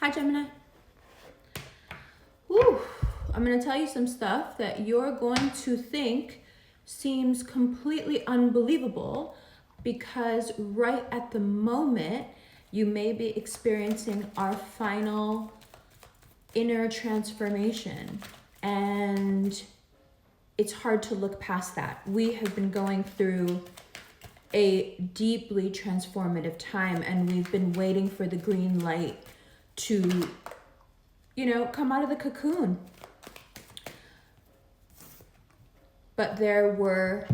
Hi, Gemini. Whew. I'm going to tell you some stuff that you're going to think seems completely unbelievable because right at the moment, you may be experiencing our final inner transformation. And it's hard to look past that. We have been going through a deeply transformative time, and we've been waiting for the green light to, come out of the cocoon. But there were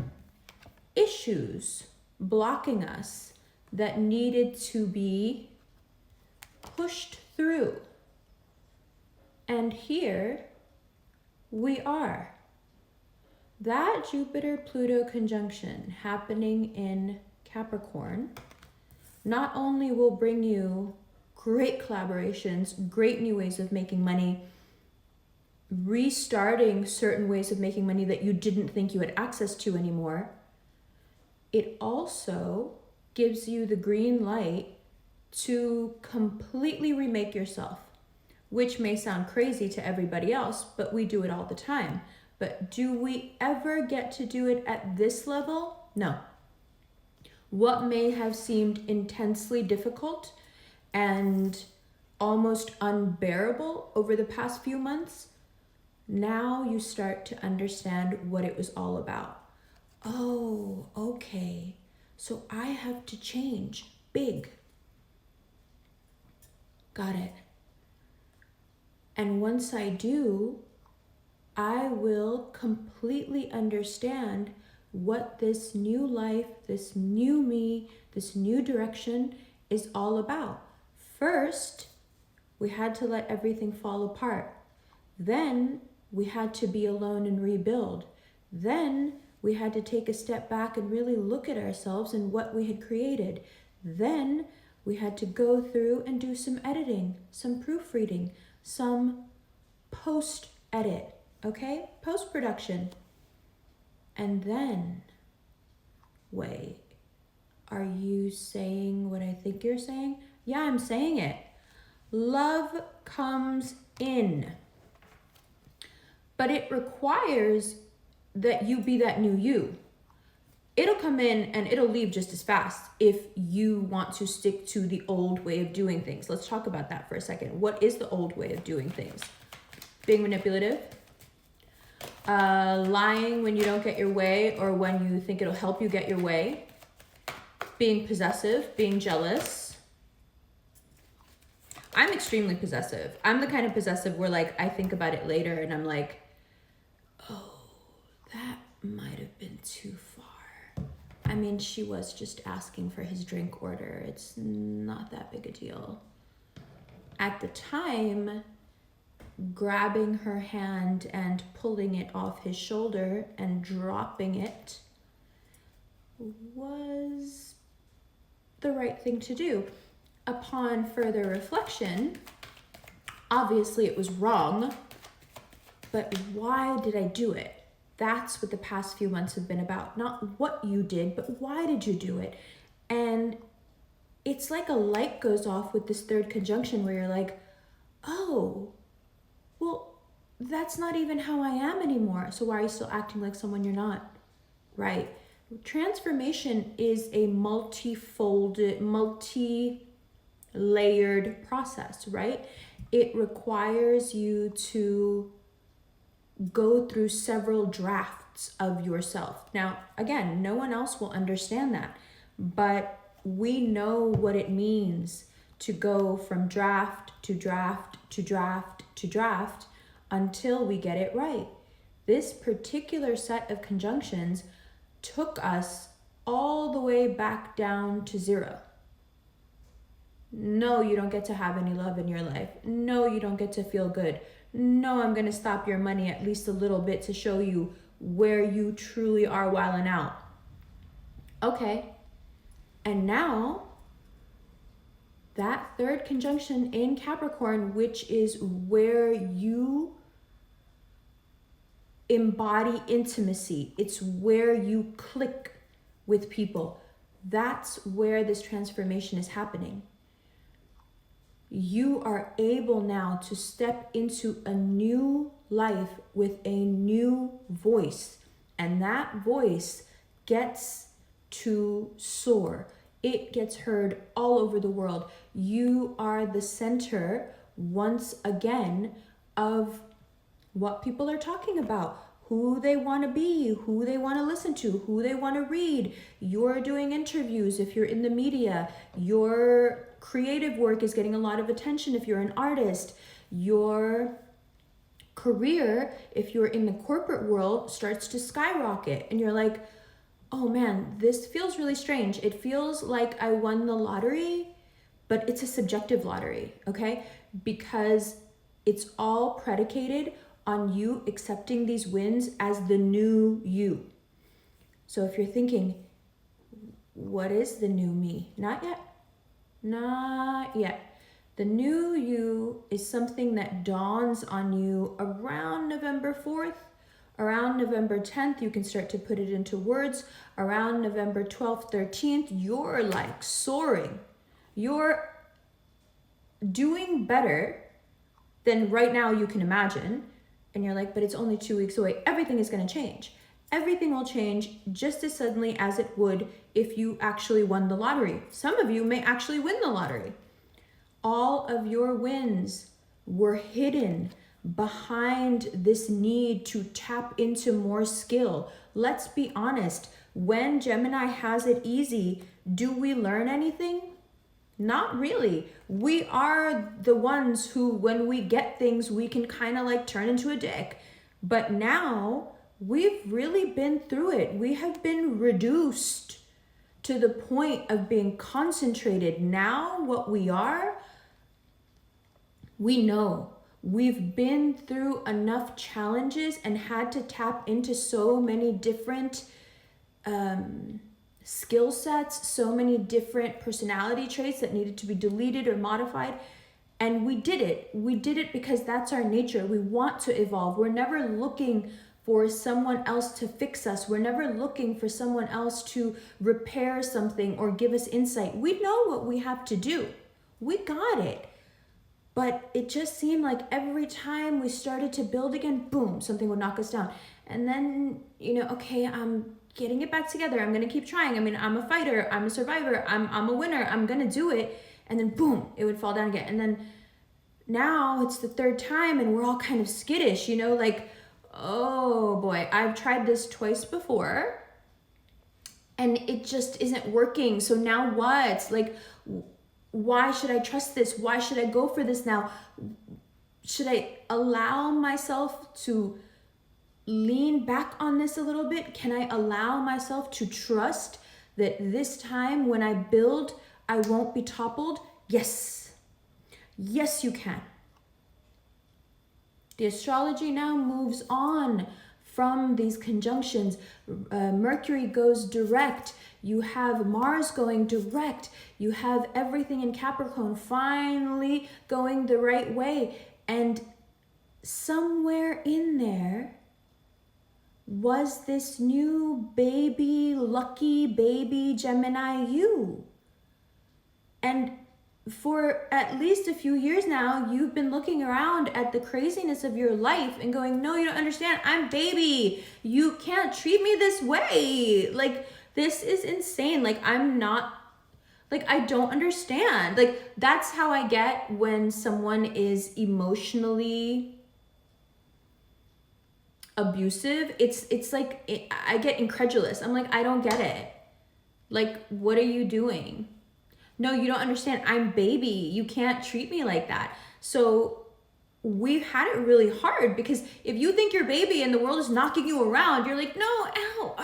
issues blocking us that needed to be pushed through. And here we are. That Jupiter-Pluto conjunction happening in Capricorn not only will bring you great collaborations, great new ways of making money, restarting certain ways of making money that you didn't think you had access to anymore, it also gives you the green light to completely remake yourself, which may sound crazy to everybody else, but we do it all the time. But do we ever get to do it at this level? No. What may have seemed intensely difficult and almost unbearable over the past few months, now you start to understand what it was all about. Oh, okay. So I have to change big. Got it. And once I do, I will completely understand what this new life, this new me, this new direction is all about. First, we had to let everything fall apart. Then we had to be alone and rebuild. Then we had to take a step back and really look at ourselves and what we had created. Then we had to go through and do some editing, some proofreading, some post-edit, okay? Post-production. And then, wait, are you saying what I think you're saying? Yeah, I'm saying it. Love comes in. But it requires that you be that new you. It'll come in and it'll leave just as fast if you want to stick to the old way of doing things. Let's talk about that for a second. What is the old way of doing things? Being manipulative, lying when you don't get your way or when you think it'll help you get your way, being possessive, being jealous. I'm extremely possessive. I'm the kind of possessive where I think about it later and I'm like, oh, that might have been too far. I mean, she was just asking for his drink order. It's not that big a deal. At the time, grabbing her hand and pulling it off his shoulder and dropping it was the right thing to do. Upon further reflection, obviously it was wrong, but why did I do it? That's what the past few months have been about. Not what you did, but why did you do it? And it's like a light goes off with this third conjunction where you're like, oh, well, that's not even how I am anymore. So why are you still acting like someone you're not? Right. Transformation is a multi-folded, multi-layered process, right? It requires you to go through several drafts of yourself. Now, again, no one else will understand that, but we know what it means to go from draft to draft to draft to draft until we get it right. This particular set of conjunctions took us all the way back down to zero. No, you don't get to have any love in your life. No, you don't get to feel good. No, I'm going to stop your money at least a little bit to show you where you truly are wilding out. Okay. And now, that third conjunction in Capricorn, which is where you embody intimacy, it's where you click with people. That's where this transformation is happening. you are able now to step into a new life with a new voice. And that voice gets to soar. It gets heard all over the world. You are the center, once again, of what people are talking about, who they want to be, who they want to listen to, who they want to read. You're doing interviews if you're in the media. Your creative work is getting a lot of attention if you're an artist. Your career, if you're in the corporate world, starts to skyrocket. And you're like, oh man, this feels really strange. It feels like I won the lottery, but it's a subjective lottery, okay? Because it's all predicated on you accepting these wins as the new you. So if you're thinking, what is the new me? Not yet. Not yet. The new you is something that dawns on you around November 4th. Around November 10th, you can start to put it into words. Around November 12th, 13th, you're like soaring. You're doing better than right now you can imagine. And you're like, but it's only 2 weeks away. Everything is going to change. Everything will change just as suddenly as it would if you actually won the lottery. Some of you may actually win the lottery. All of your wins were hidden behind this need to tap into more skill. Let's be honest. When Gemini has it easy, do we learn anything? Not really. We are the ones who, when we get things, we can kind of like turn into a dick. But now we've really been through it. We have been reduced to the point of being concentrated. Now what we are, we know. We've been through enough challenges and had to tap into so many different skill sets, so many different personality traits that needed to be deleted or modified. And we did it. We did it because that's our nature. We want to evolve. We're never looking for someone else to fix us. We're never looking for someone else to repair something or give us insight. We know what we have to do. We got it. But it just seemed like every time we started to build again, boom, something would knock us down. And then, okay, I'm getting it back together. I'm going to keep trying. I mean, I'm a fighter. I'm a survivor. I'm a winner. I'm going to do it. And then boom, it would fall down again. And then now it's the third time and we're all kind of skittish, like, oh boy, I've tried this twice before and it just isn't working. So now what? Like, why should I trust this? Why should I go for this now? Should I allow myself to lean back on this a little bit? Can I allow myself to trust that this time when I build, I won't be toppled? Yes. Yes, you can. The astrology now moves on from these conjunctions. Mercury goes direct. You have Mars going direct. You have everything in Capricorn finally going the right way. And somewhere in there was this new baby, lucky baby Gemini you. And for at least a few years now, you've been looking around at the craziness of your life and going, no, you don't understand. I'm baby. You can't treat me this way. Like, this is insane. Like, I'm not, like, I don't understand. Like, that's how I get when someone is emotionally abusive. It's like, I get incredulous. I'm like, I don't get it. Like, what are you doing? No, you don't understand. I'm baby. You can't treat me like that. So we've had it really hard because if you think you're baby and the world is knocking you around, you're like, no, ow,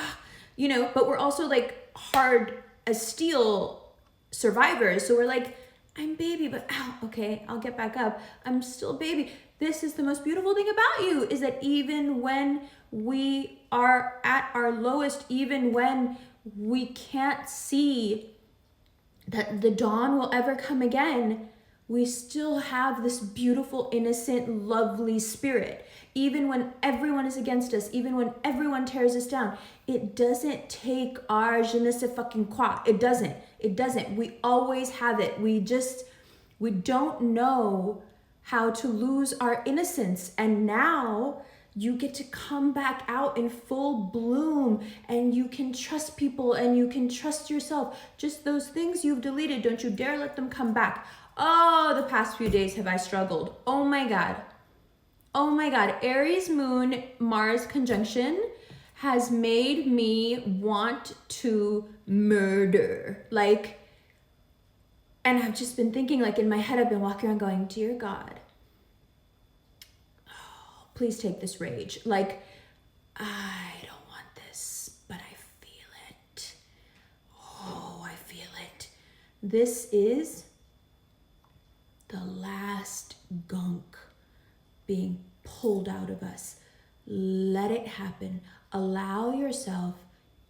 but we're also like hard as steel survivors. So we're like, I'm baby, but ow, okay, I'll get back up. I'm still baby. This is the most beautiful thing about you, is that even when we are at our lowest, even when we can't see that the dawn will ever come again, we still have this beautiful, innocent, lovely spirit. Even when everyone is against us, even when everyone tears us down, it doesn't take our je ne sais fucking quoi. It doesn't. We always have it. We don't know how to lose our innocence. And now you get to come back out in full bloom, and you can trust people and you can trust yourself. Just those things you've deleted, don't you dare let them come back. Oh, the past few days have I struggled. Oh my God. Oh my God. Aries moon Mars conjunction has made me want to murder. Like, and I've just been thinking, like, in my head, I've been walking around going, dear God, please take this rage. Like, I don't want this, but I feel it. Oh, I feel it. This is the last gunk being pulled out of us. Let it happen. Allow yourself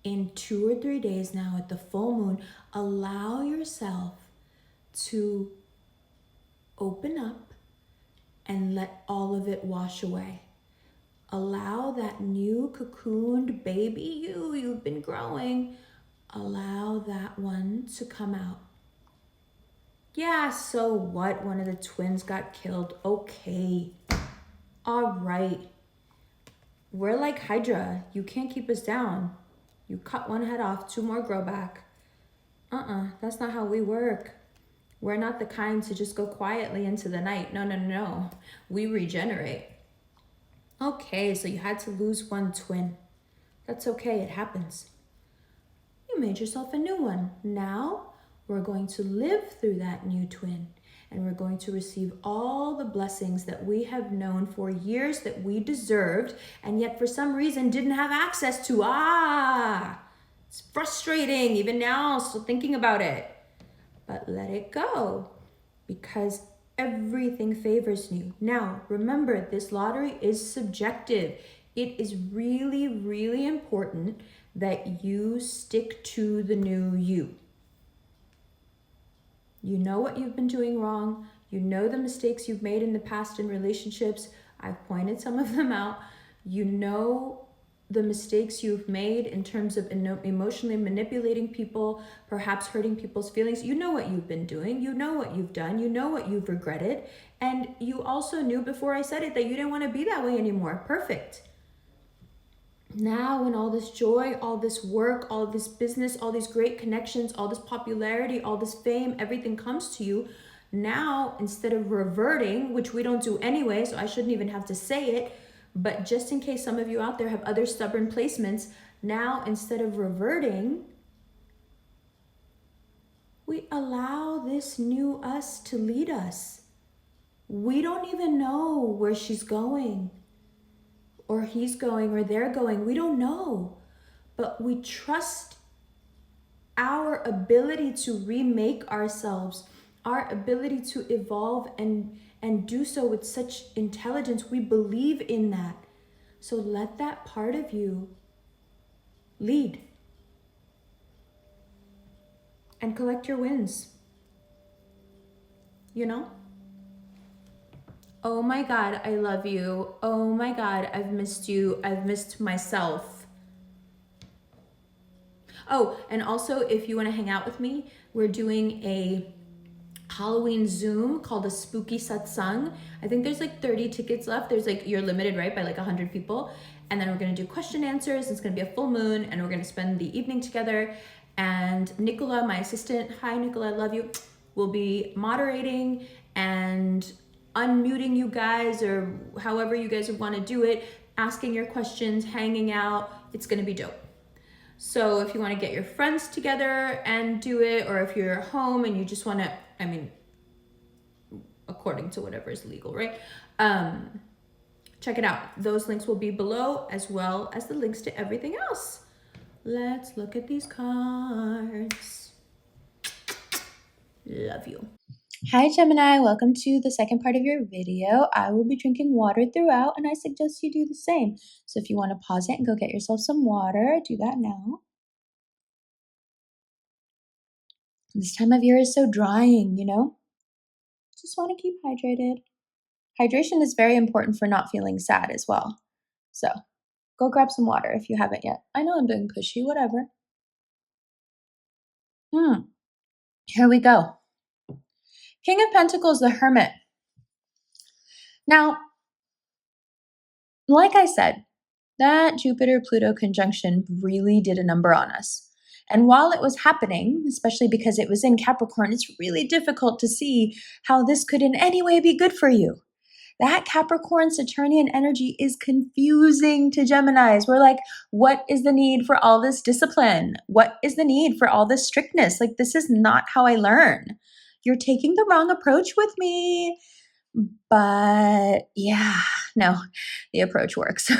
in 2 or 3 days now at the full moon, allow yourself to open up and let all of it wash away. Allow that new cocooned baby you've been growing, allow that one to come out. Yeah, so what? One of the twins got killed. Okay. All right. We're like Hydra. You can't keep us down. You cut one head off, 2 more grow back. That's not how we work. We're not the kind to just go quietly into the night. No. We regenerate. Okay, so you had to lose one twin. That's okay, it happens. You made yourself a new one. Now we're going to live through that new twin, and we're going to receive all the blessings that we have known for years that we deserved, and yet for some reason didn't have access to. It's frustrating even now, still thinking about it. But let it go, because everything favors you. Now, remember, this lottery is subjective. It is really, really important that you stick to the new you. You know what you've been doing wrong. You know the mistakes you've made in the past in relationships. I've pointed some of them out. You know the mistakes you've made in terms of emotionally manipulating people, perhaps hurting people's feelings. You know what you've been doing. You know what you've done. You know what you've regretted. And you also knew before I said it that you didn't want to be that way anymore. Perfect. Now, when all this joy, all this work, all this business, all these great connections, all this popularity, all this fame, everything comes to you, now, instead of reverting, which we don't do anyway, so I shouldn't even have to say it, but just in case some of you out there have other stubborn placements, now instead of reverting, we allow this new us to lead us. We don't even know where she's going, or he's going, or they're going. We don't know, but we trust our ability to remake ourselves, our ability to evolve and do so with such intelligence. We believe in that. So let that part of you lead and collect your wins. You know? Oh my God, I love you. Oh my God, I've missed you. I've missed myself. Oh, and also if you want to hang out with me, we're doing a Halloween Zoom called a Spooky Satsang. I think there's like 30 tickets left. There's like, you're limited, right, by like 100 people. And then we're going to do question answers. It's going to be a full moon, and we're going to spend the evening together. And Nicola, my assistant, hi Nicola, I love you, will be moderating and unmuting you guys, or however you guys want to do it, asking your questions, hanging out. It's going to be dope. So if you want to get your friends together and do it, or if you're home and you just want to, I mean, according to whatever is legal, right? Check it out. Those links will be below, as well as the links to everything else. Let's look at these cards. Love you. Hi Gemini, welcome to the second part of your video. I will be drinking water throughout, and I suggest you do the same. So if you want to pause it and go get yourself some water, do that now. This time of year is so drying, you know? Just want to keep hydrated. Hydration is very important for not feeling sad as well. So go grab some water if you haven't yet. I know I'm being pushy, whatever. Here we go. King of Pentacles, the Hermit. Now, like I said, that Jupiter-Pluto conjunction really did a number on us. And while it was happening, especially because it was in Capricorn, it's really difficult to see how this could in any way be good for you. That Capricorn Saturnian energy is confusing to Geminis. We're like, what is the need for all this discipline? What is the need for all this strictness? Like, this is not how I learn. You're taking the wrong approach with me. But yeah, no, the approach works.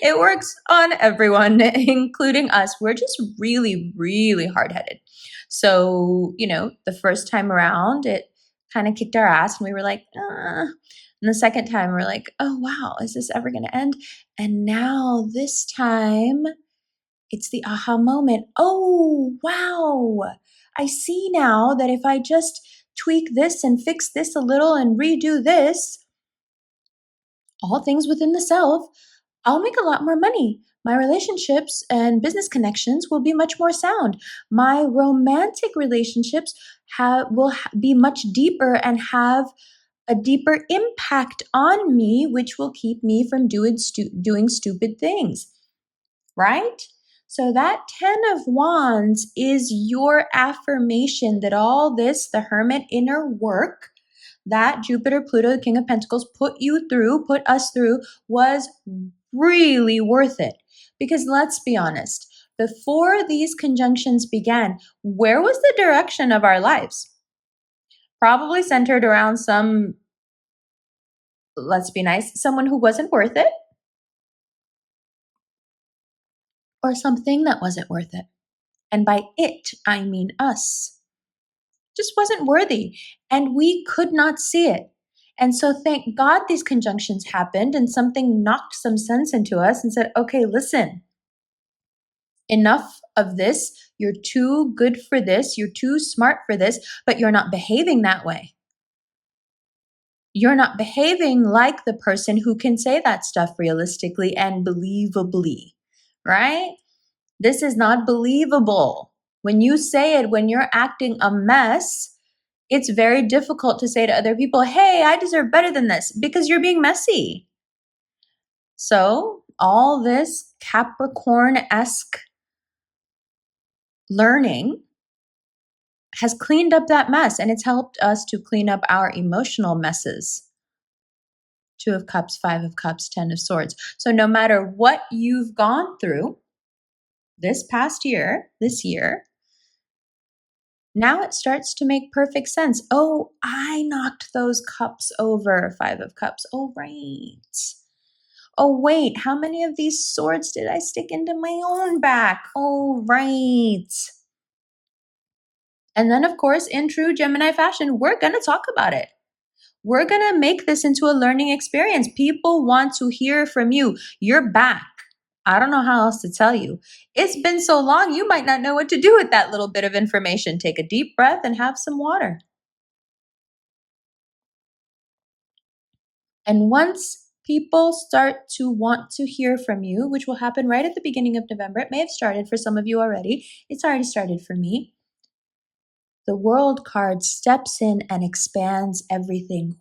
It works on everyone, including us. We're just really, really hard-headed. So, the first time around, it kind of kicked our ass and we were like, And the second time we're like, oh, wow, is this ever going to end? And now this time it's the aha moment. Oh, wow. I see now that if I just tweak this and fix this a little and redo this, all things within the self, I'll make a lot more money. My relationships and business connections will be much more sound. My romantic relationships will be much deeper and have a deeper impact on me, which will keep me from doing stupid things, right? So that 10 of Wands is your affirmation that all this, the Hermit inner work, that Jupiter, Pluto, the King of Pentacles put us through, was really worth it. Because let's be honest, before these conjunctions began, where was the direction of our lives? Probably centered around let's be nice, someone who wasn't worth it, or something that wasn't worth it. And by it, I mean us. Just wasn't worthy. And we could not see it. And so thank God these conjunctions happened and something knocked some sense into us and said, okay, listen, enough of this. You're too good for this. You're too smart for this, but you're not behaving that way. You're not behaving like the person who can say that stuff realistically and believably, right? This is not believable. When you say it, when you're acting a mess, it's very difficult to say to other people, hey, I deserve better than this, because you're being messy. So all this Capricorn-esque learning has cleaned up that mess, and it's helped us to clean up our emotional messes. 2 of Cups, 5 of Cups, 10 of Swords. So no matter what you've gone through this year, now it starts to make perfect sense. Oh, I knocked those cups over, 5 of Cups. Oh, right. Oh, wait, how many of these swords did I stick into my own back? Oh, right. And then, of course, in true Gemini fashion, we're going to talk about it. We're going to make this into a learning experience. People want to hear from you. You're back. I don't know how else to tell you. It's been so long, you might not know what to do with that little bit of information. Take a deep breath and have some water. And once people start to want to hear from you, which will happen right at the beginning of November, it may have started for some of you already. It's already started for me. The World card steps in and expands everything.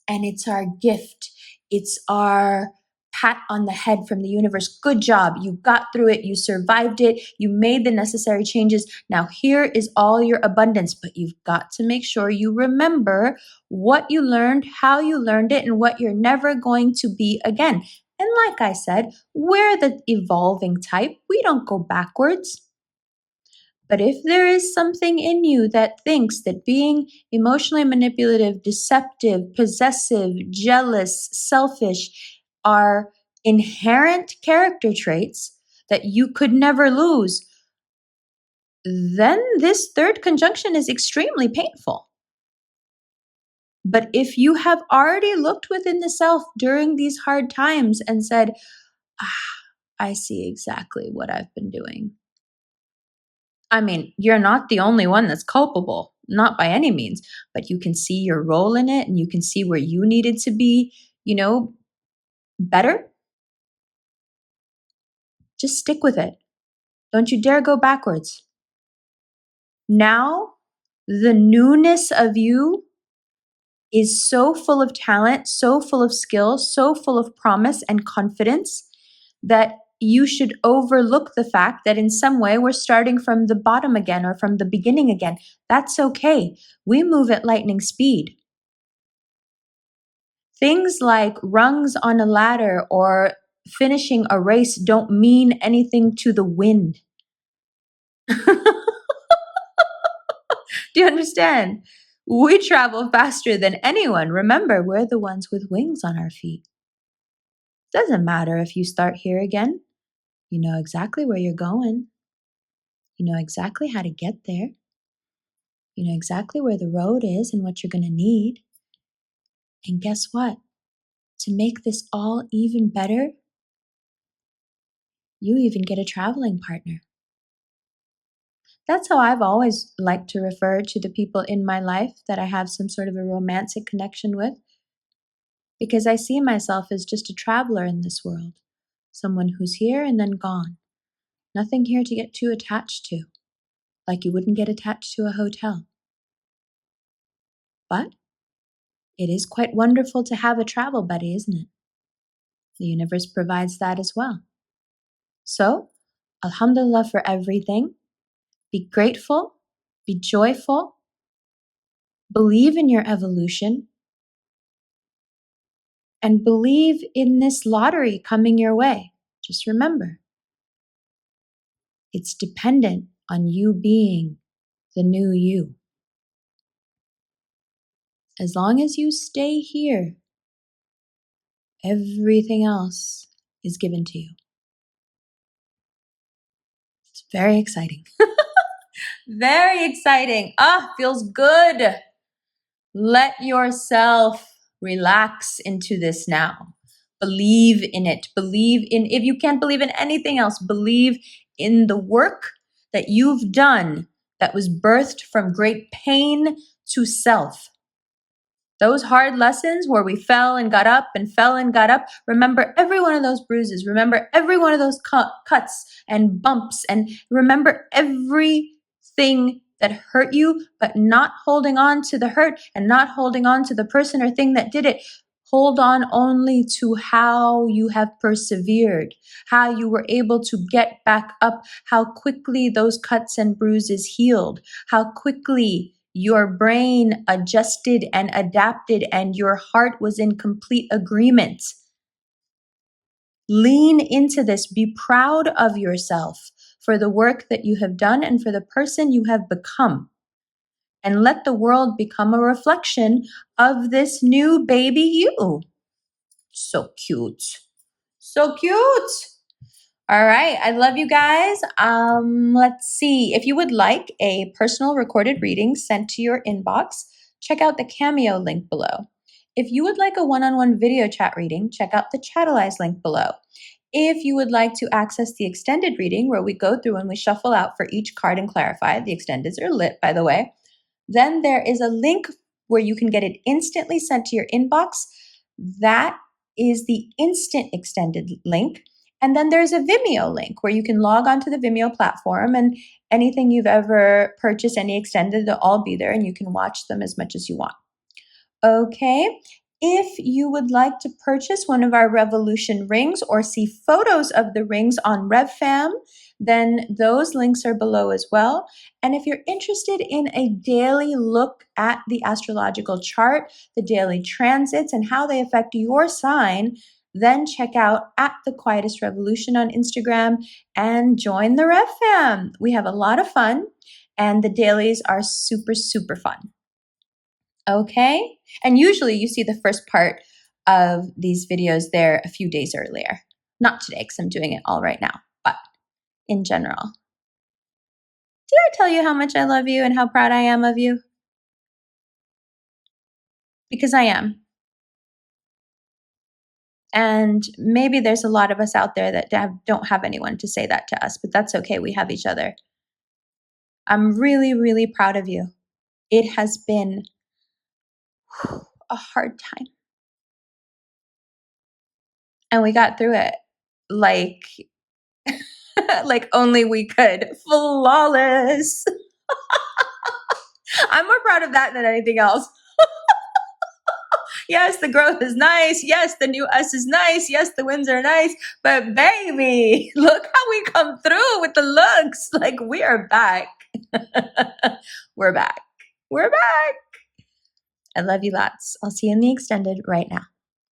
And it's our gift. It's our pat on the head from the universe. Good job. You got through it. You survived it. You made the necessary changes. Now here is all your abundance, but you've got to make sure you remember what you learned, how you learned it, and what you're never going to be again. And like I said, we're the evolving type. We don't go backwards. But if there is something in you that thinks that being emotionally manipulative, deceptive, possessive, jealous, selfish are inherent character traits that you could never lose, then this third conjunction is extremely painful. But if you have already looked within the self during these hard times and said, I see exactly what I've been doing. I mean, you're not the only one that's culpable, not by any means, but you can see your role in it and you can see where you needed to be, better. Just stick with it. Don't you dare go backwards. Now The newness of you is so full of talent, so full of skill, so full of promise and confidence that you should overlook the fact that in some way we're starting from the bottom again or from the beginning again. That's okay. We move at lightning speed. Things like rungs on a ladder or finishing a race don't mean anything to the wind. Do you understand? We travel faster than anyone. Remember, we're the ones with wings on our feet. Doesn't matter if you start here again. You know exactly where you're going. You know exactly how to get there. You know exactly where the road is and what you're going to need. And guess what? To make this all even better, you even get a traveling partner. That's how I've always liked to refer to the people in my life that I have some sort of a romantic connection with, because I see myself as just a traveler in this world, someone who's here and then gone. Nothing here to get too attached to, like you wouldn't get attached to a hotel. But it is quite wonderful to have a travel buddy, isn't it? The universe provides that as well. So, Alhamdulillah for everything. Be grateful, be joyful, believe in your evolution, and believe in this lottery coming your way. Just remember, it's dependent on you being the new you. As long as you stay here, everything else is given to you. It's very exciting. Very exciting. Feels good. Let yourself relax into this now. Believe in it. Believe in, if you can't believe in anything else, believe in the work that you've done that was birthed from great pain to self. Those hard lessons where we fell and got up and fell and got up, remember every one of those bruises. Remember every one of those cuts and bumps. And remember everything that hurt you, but not holding on to the hurt and not holding on to the person or thing that did it. Hold on only to how you have persevered, how you were able to get back up, how quickly those cuts and bruises healed, how quickly your brain adjusted and adapted and your heart was in complete agreement. Lean into this. Be proud of yourself for the work that you have done and for the person you have become. And let the world become a reflection of this new baby you. So cute. So cute. All right. I love you guys. Let's see. If you would like a personal recorded reading sent to your inbox, check out the Cameo link below. If you would like a one-on-one video chat reading, check out the Chatalize link below. If you would like to access the extended reading where we go through and we shuffle out for each card and clarify, the extendeds are lit, by the way, then there is a link where you can get it instantly sent to your inbox. That is the instant extended link. And then there's a Vimeo link where you can log onto the Vimeo platform and anything you've ever purchased, any extended, they'll all be there and you can watch them as much as you want. Okay. If you would like to purchase one of our Revolution rings or see photos of the rings on RevFam, then those links are below as well. And if you're interested in a daily look at the astrological chart, the daily transits, and how they affect your sign, then check out at The Quietest Revolution on Instagram and join the RevFam. We have a lot of fun, and the dailies are super, super fun. Okay? And usually you see the first part of these videos there a few days earlier. Not today, because I'm doing it all right now, but in general. Did I tell you how much I love you and how proud I am of you? Because I am. And maybe there's a lot of us out there that don't have anyone to say that to us, but that's okay. We have each other. I'm really, really proud of you. It has been a hard time. And we got through it like like only we could. Flawless. I'm more proud of that than anything else. Yes, the growth is nice. Yes, the new us is nice. Yes, the wins are nice. But baby, look how we come through with the looks. Like we are back. We're back. We're back. I love you lots. I'll see you in the extended right now.